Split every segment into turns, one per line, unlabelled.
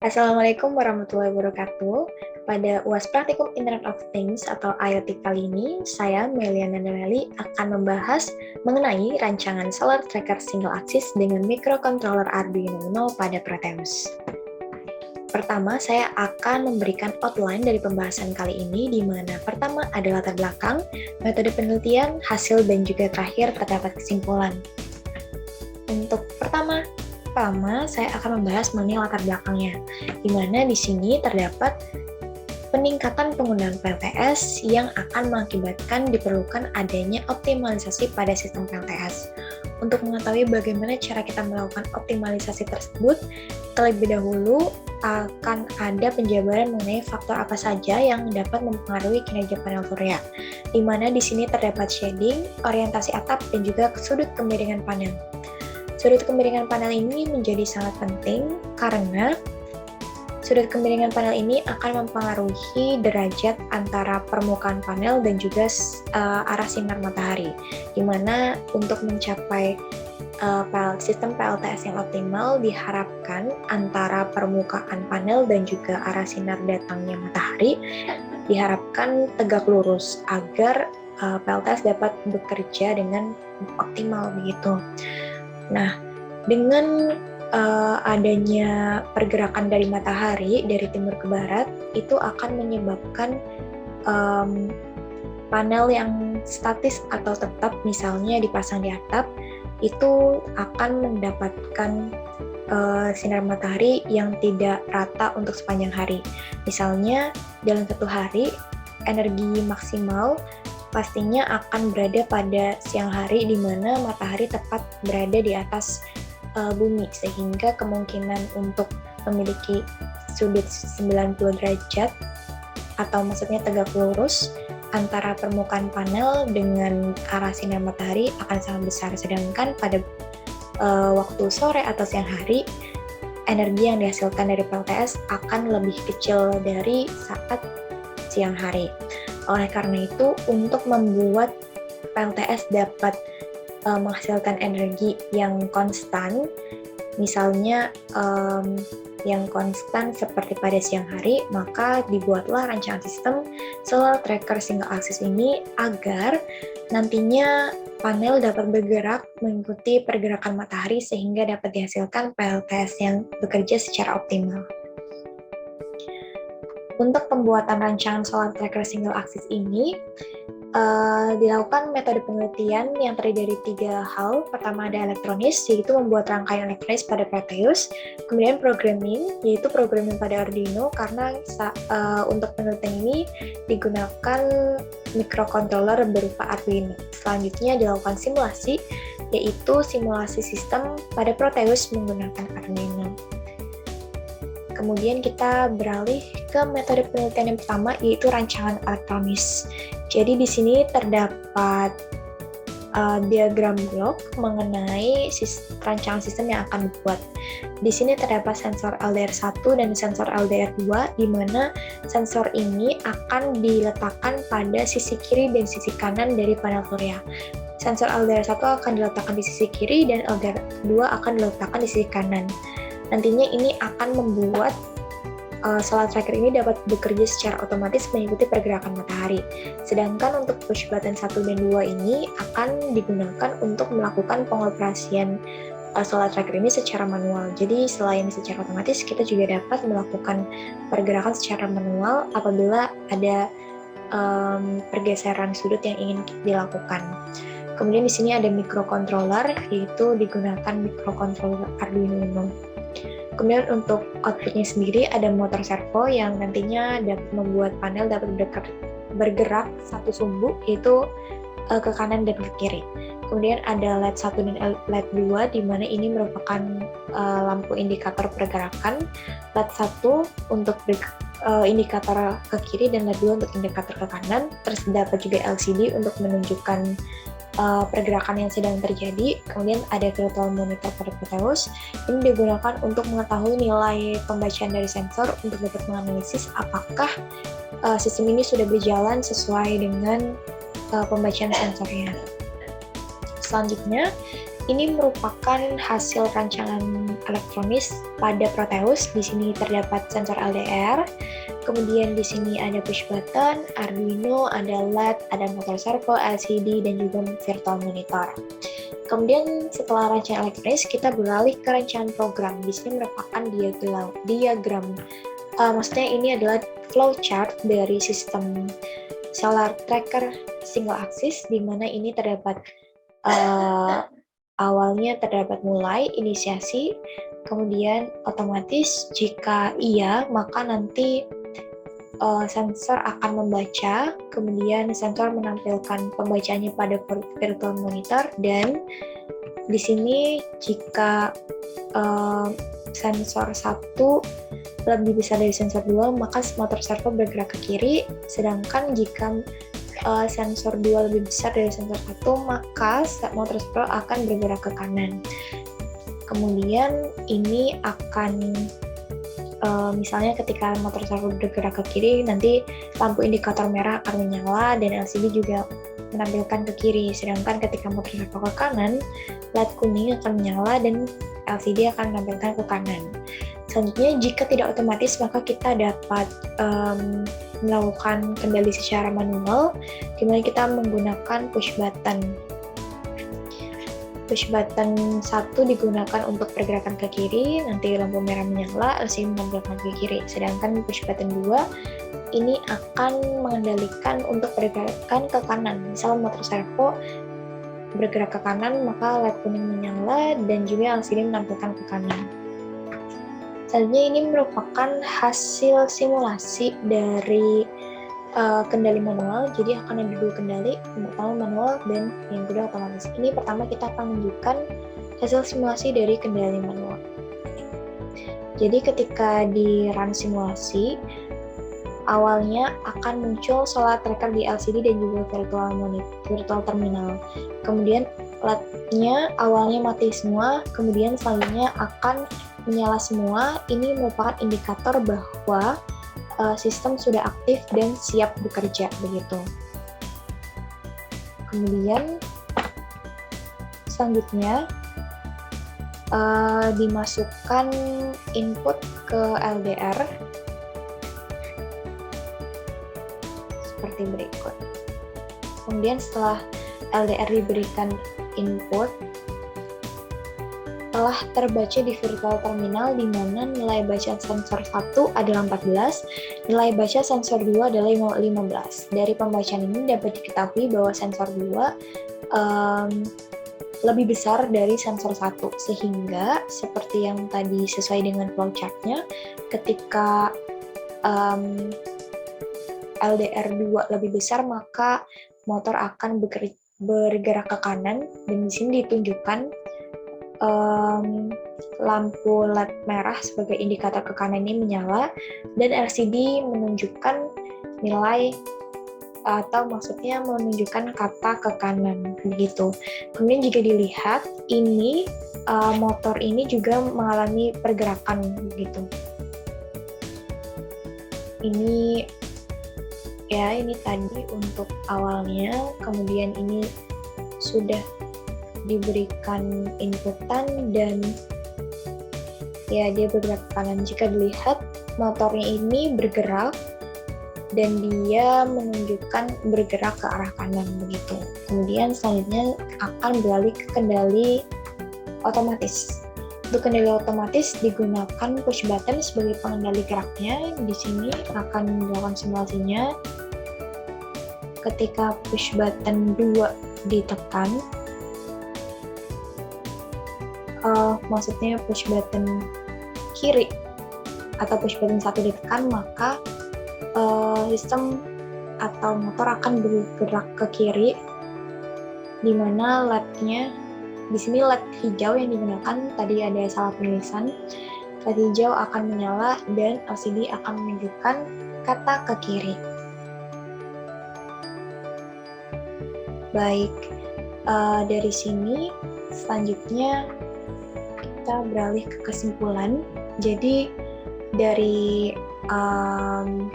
Assalamualaikum warahmatullahi wabarakatuh. Pada UAS Praktikum Internet of Things atau IoT kali ini, saya Meliana Nelly akan membahas mengenai rancangan Solar Tracker Single Axis dengan microcontroller Arduino Uno pada Proteus. Pertama, saya akan memberikan outline dari pembahasan kali ini, di mana pertama ada latar belakang, metode penelitian, hasil, dan juga terakhir terdapat kesimpulan. Untuk pertama, saya akan membahas mengenai latar belakangnya, di mana di sini terdapat peningkatan penggunaan PLTS yang akan mengakibatkan diperlukan adanya optimalisasi pada sistem PLTS. Untuk mengetahui bagaimana cara kita melakukan optimalisasi tersebut, terlebih dahulu akan ada penjabaran mengenai faktor apa saja yang dapat mempengaruhi kinerja panel surya, di mana di sini terdapat shading, orientasi atap, dan juga sudut kemiringan panel. Sudut kemiringan panel ini menjadi sangat penting karena sudut kemiringan panel ini akan mempengaruhi derajat antara permukaan panel dan juga arah sinar matahari, di mana untuk mencapai sistem PLTS yang optimal diharapkan antara permukaan panel dan juga arah sinar datangnya matahari diharapkan tegak lurus agar PLTS dapat bekerja dengan optimal begitu. Nah, dengan adanya pergerakan dari matahari dari timur ke barat, itu akan menyebabkan panel yang statis atau tetap misalnya dipasang di atap, itu akan mendapatkan sinar matahari yang tidak rata untuk sepanjang hari. Misalnya, dalam satu hari, energi maksimal pastinya akan berada pada siang hari di mana matahari tepat berada di atas bumi, sehingga kemungkinan untuk memiliki sudut 90 derajat atau maksudnya tegak lurus antara permukaan panel dengan arah sinar matahari akan sangat besar. Sedangkan pada waktu sore atau siang hari, energi yang dihasilkan dari PLTS akan lebih kecil dari saat siang hari. Oleh karena itu, untuk membuat PLTS dapat menghasilkan energi yang konstan, misalnya yang konstan seperti pada siang hari, maka dibuatlah rancangan sistem Solar Tracker Single Axis ini agar nantinya panel dapat bergerak mengikuti pergerakan matahari sehingga dapat dihasilkan PLTS yang bekerja secara optimal. Untuk pembuatan rancangan Solar Tracker Single Axis ini, dilakukan metode penelitian yang terdiri dari 3 hal. Pertama ada elektronis, yaitu membuat rangkaian elektronis pada Proteus. Kemudian programming, yaitu programming pada Arduino, karena untuk penelitian ini digunakan microcontroller berupa Arduino. Selanjutnya dilakukan simulasi, yaitu simulasi sistem pada Proteus menggunakan Arduino. Kemudian kita beralih ke metode penelitian yang pertama, yaitu rancangan elektronis. Jadi di sini terdapat diagram blok mengenai rancangan sistem yang akan dibuat. Di sini terdapat sensor LDR1 dan sensor LDR2, di mana sensor ini akan diletakkan pada sisi kiri dan sisi kanan dari panel surya. Sensor LDR1 akan diletakkan di sisi kiri dan LDR2 akan diletakkan di sisi kanan. Nantinya ini akan membuat solar tracker ini dapat bekerja secara otomatis mengikuti pergerakan matahari. Sedangkan untuk push button 1 dan 2 ini akan digunakan untuk melakukan pengoperasian solar tracker ini secara manual. Jadi selain secara otomatis, kita juga dapat melakukan pergerakan secara manual apabila ada pergeseran sudut yang ingin dilakukan. Kemudian di sini ada microcontroller, yaitu digunakan microcontroller Arduino Uno. Kemudian untuk outputnya sendiri ada motor servo yang nantinya dapat membuat panel dapat bergerak satu sumbu, yaitu ke kanan dan ke kiri. Kemudian ada LED 1 dan LED 2, di mana ini merupakan lampu indikator pergerakan. LED 1 untuk indikator ke kiri dan LED 2 untuk indikator ke kanan. Terus dapat juga LCD untuk menunjukkan pergerakan yang sedang terjadi. Kemudian ada virtual monitor pada Proteus. Ini digunakan untuk mengetahui nilai pembacaan dari sensor untuk dapat menganalisis apakah sistem ini sudah berjalan sesuai dengan pembacaan sensornya. Selanjutnya, ini merupakan hasil rancangan elektronis pada Proteus. Di sini terdapat sensor LDR. Kemudian di sini ada push button, Arduino, ada LED, ada motor servo, LCD, dan juga virtual monitor. Kemudian setelah rangkaian elektronis, kita beralih ke rangkaian program. Di sini merupakan diagram. Maksudnya ini adalah flowchart dari sistem solar tracker single axis, di mana ini terdapat awalnya terdapat mulai, inisiasi, kemudian otomatis jika iya, maka nanti sensor akan membaca, kemudian sensor menampilkan pembacaannya pada virtual monitor, dan di sini jika sensor 1 lebih besar dari sensor 2, maka motor servo bergerak ke kiri, sedangkan jika sensor 2 lebih besar dari sensor 1, maka motor servo akan bergerak ke kanan. Kemudian ini akan misalnya ketika motor servo bergerak ke kiri, nanti lampu indikator merah akan menyala dan LCD juga menampilkan ke kiri. Sedangkan ketika motor servo ke kanan, LED kuning akan menyala dan LCD akan menampilkan ke kanan. Selanjutnya, jika tidak otomatis, maka kita dapat melakukan kendali secara manual, di mana kita menggunakan push button. Push button 1 digunakan untuk pergerakan ke kiri, nanti lampu merah menyala, LCD menampilkan ke kiri. Sedangkan push button 2 ini akan mengendalikan untuk pergerakan ke kanan. Misal motor servo bergerak ke kanan, maka LED kuning menyala dan juga LCD menampilkan ke kanan. Selanjutnya ini merupakan hasil simulasi dari kendali manual. Jadi akan ada 2 kendali, yang pertama manual dan yang kedua otomatis. Ini pertama kita akan menunjukkan hasil simulasi dari kendali manual. Jadi ketika di run simulasi, awalnya akan muncul solar tracker di LCD dan juga virtual terminal. Kemudian LED-nya awalnya mati semua, kemudian selanjutnya akan menyala semua. Ini merupakan indikator bahwa sistem sudah aktif dan siap bekerja, begitu. Kemudian selanjutnya dimasukkan input ke LDR seperti berikut. Kemudian setelah LDR diberikan input, telah terbaca di virtual terminal, di mana nilai baca sensor 1 adalah 14, nilai baca sensor 2 adalah 15. Dari pembacaan ini dapat diketahui bahwa sensor 2 lebih besar dari sensor 1, sehingga seperti yang tadi sesuai dengan flowchart-nya, ketika LDR 2 lebih besar, maka motor akan bergerak ke kanan, dan di sini ditunjukkan lampu LED merah sebagai indikator ke kanan ini menyala, dan LCD menunjukkan nilai atau maksudnya menunjukkan kata ke kanan, begitu. Kemudian jika dilihat, ini motor ini juga mengalami pergerakan, begitu. Ini tadi untuk awalnya, kemudian ini sudah diberikan inputan dan dia bergerak ke kanan. Jika dilihat, motornya ini bergerak dan dia menunjukkan bergerak ke arah kanan, begitu. Kemudian selanjutnya akan beralih ke kendali otomatis. Untuk kendali otomatis digunakan push button sebagai pengendali geraknya. Di sini akan dilakukan simulasinya. Ketika push button 2 ditekan, maksudnya push button kiri atau push button 1 ditekan, maka sistem atau motor akan bergerak ke kiri, di mana LED-nya di sini LED hijau yang digunakan, tadi ada salah penulisan. LED hijau akan menyala dan LCD akan menunjukkan kata ke kiri. Baik, dari sini selanjutnya kita beralih ke kesimpulan. Jadi dari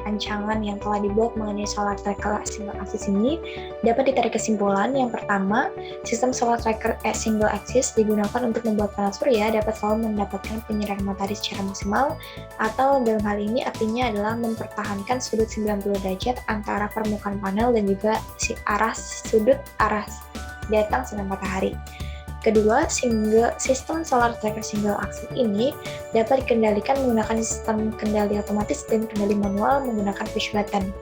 rancangan yang telah dibuat mengenai solar tracker single axis ini dapat ditarik kesimpulan yang pertama, sistem solar tracker single axis digunakan untuk membuat panel surya dapat selalu mendapatkan penyerahan matahari secara maksimal, atau dalam hal ini artinya adalah mempertahankan sudut 90 derajat antara permukaan panel dan juga sudut arah datang sinar matahari. Kedua, sistem solar tracker single axis ini dapat dikendalikan menggunakan sistem kendali otomatis dan kendali manual menggunakan push button.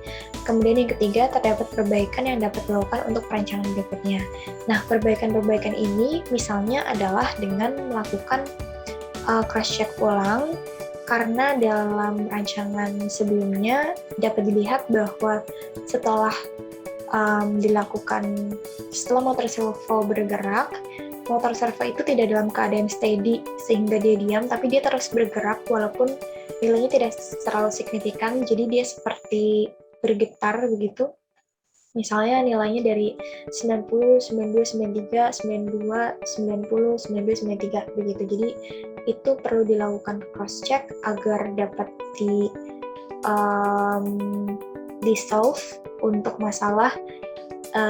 Kemudian yang ketiga, terdapat perbaikan yang dapat dilakukan untuk perancangan berikutnya. Nah, perbaikan-perbaikan ini misalnya adalah dengan melakukan cross-check ulang, karena dalam rancangan sebelumnya dapat dilihat bahwa setelah motor servo bergerak, motor servo itu tidak dalam keadaan steady sehingga dia diam, tapi dia terus bergerak walaupun nilainya tidak terlalu signifikan, jadi dia seperti bergetar begitu. Misalnya nilainya dari 90, 92, 93, 92, 90, 92, 93 begitu. Jadi itu perlu dilakukan cross check agar dapat di-solve untuk masalah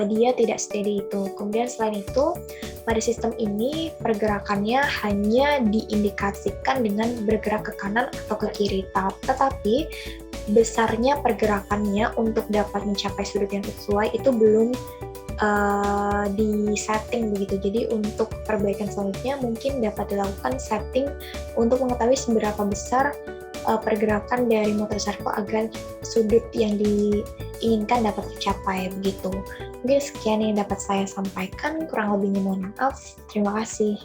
dia tidak steady itu. Kemudian selain itu, pada sistem ini pergerakannya hanya diindikasikan dengan bergerak ke kanan atau ke kiri, tetapi besarnya pergerakannya untuk dapat mencapai sudut yang sesuai itu belum di setting begitu. Jadi untuk perbaikan selanjutnya mungkin dapat dilakukan setting untuk mengetahui seberapa besar pergerakan dari motor servo agar sudut yang diinginkan dapat tercapai begitu. Mungkin sekian yang dapat saya sampaikan, kurang lebihnya mohon maaf. Terima kasih.